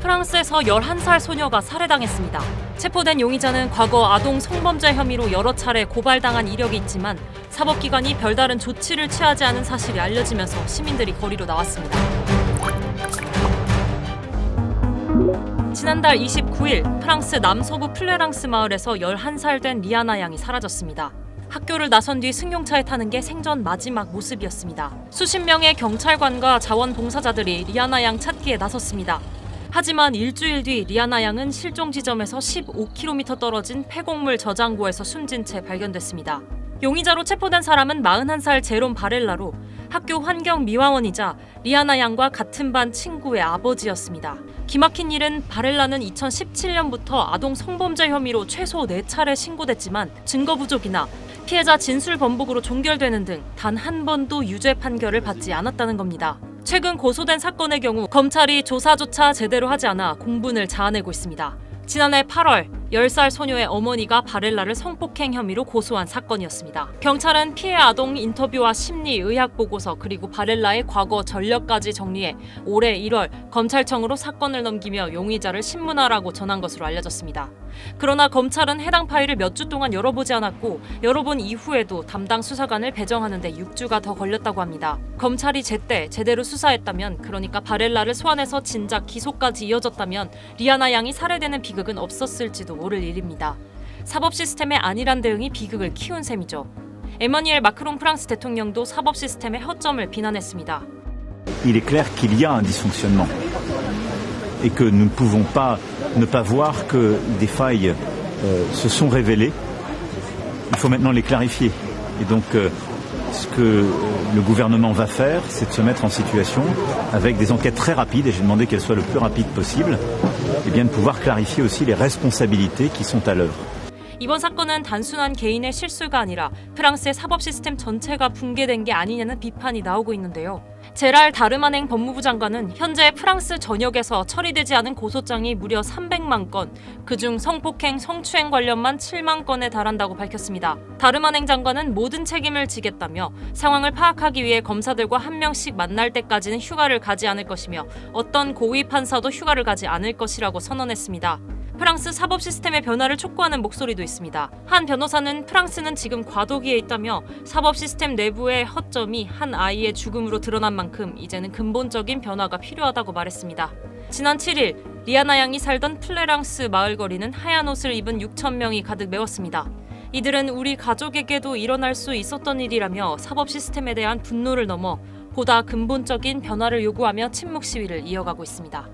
프랑스에서 11살 소녀가 살해당했습니다. 체포된 용의자는 과거 아동 성범죄 혐의로 여러 차례 고발당한 이력이 있지만 사법기관이 별다른 조치를 취하지 않은 사실이 알려지면서 시민들이 거리로 나왔습니다. 지난달 29일 프랑스 남서부 플레랑스 마을에서 11살 된 리아나 양이 사라졌습니다. 학교를 나선 뒤 승용차에 타는 게 생전 마지막 모습이었습니다. 수십 명의 경찰관과 자원봉사자들이 리아나 양 찾기에 나섰습니다. 하지만 일주일 뒤 리아나 양은 실종 지점에서 15km 떨어진 폐곡물 저장고에서 숨진 채 발견됐습니다. 용의자로 체포된 사람은 41살 제롬 바렐라로 학교 환경미화원이자 리아나 양과 같은 반 친구의 아버지였습니다. 기막힌 일은 바렐라는 2017년부터 아동 성범죄 혐의로 최소 4차례 신고됐지만 증거 부족이나 피해자 진술 번복으로 종결되는 등 단 한 번도 유죄 판결을 받지 않았다는 겁니다. 최근 고소된 사건의 경우 검찰이 조사조차 제대로 하지 않아 공분을 자아내고 있습니다. 지난해 8월 10살 소녀의 어머니가 바렐라를 성폭행 혐의로 고소한 사건이었습니다. 경찰은 피해 아동 인터뷰와 심리 의학 보고서 그리고 바렐라의 과거 전력까지 정리해 올해 1월 검찰청으로 사건을 넘기며 용의자를 신문하라고 전한 것으로 알려졌습니다. 그러나 검찰은 해당 파일을 몇 주 동안 열어보지 않았고 열어본 이후에도 담당 수사관을 배정하는 데 6주가 더 걸렸다고 합니다. 검찰이 제때 제대로 수사했다면, 그러니까 바렐라를 소환해서 진작 기소까지 이어졌다면 리아나 양이 살해되는 비극은 없었을지도 모를 일입니다. 사법 시스템의 안일한 대응이 비극을 키운 셈이죠. 에마뉘엘 마크롱 프랑스 대통령도 사법 시스템의 허점을 비난했습니다. Il est clair qu'il y a un dysfonctionnement et que nous ne pouvons pas ne pas voir que des failles se sont révélées. Il faut maintenant les clarifier. Et donc ce que le gouvernement va faire, c'est de se mettre en situation avec des enquêtes très rapides, et j'ai demandé qu'elles soient le plus rapides possible, et bien de pouvoir clarifier aussi les responsabilités qui sont à l'œuvre. 이번 사건은 단순한 개인의 실수가 아니라 프랑스의 사법 시스템 전체가 붕괴된 게 아니냐는 비판이 나오고 있는데요. 제랄 다르마냉 법무부 장관은 현재 프랑스 전역에서 처리되지 않은 고소장이 무려 300만 건, 그중 성폭행, 성추행 관련만 7만 건에 달한다고 밝혔습니다. 다르마냉 장관은 모든 책임을 지겠다며 상황을 파악하기 위해 검사들과 한 명씩 만날 때까지는 휴가를 가지 않을 것이며 어떤 고위 판사도 휴가를 가지 않을 것이라고 선언했습니다. 프랑스 사법 시스템의 변화를 촉구하는 목소리도 있습니다. 한 변호사는 프랑스는 지금 과도기에 있다며 사법 시스템 내부의 허점이 한 아이의 죽음으로 드러난 만큼 이제는 근본적인 변화가 필요하다고 말했습니다. 지난 7일 리아나 양이 살던 플레랑스 마을 거리는 하얀 옷을 입은 6천 명이 가득 메웠습니다. 이들은 우리 가족에게도 일어날 수 있었던 일이라며 사법 시스템에 대한 분노를 넘어 보다 근본적인 변화를 요구하며 침묵 시위를 이어가고 있습니다.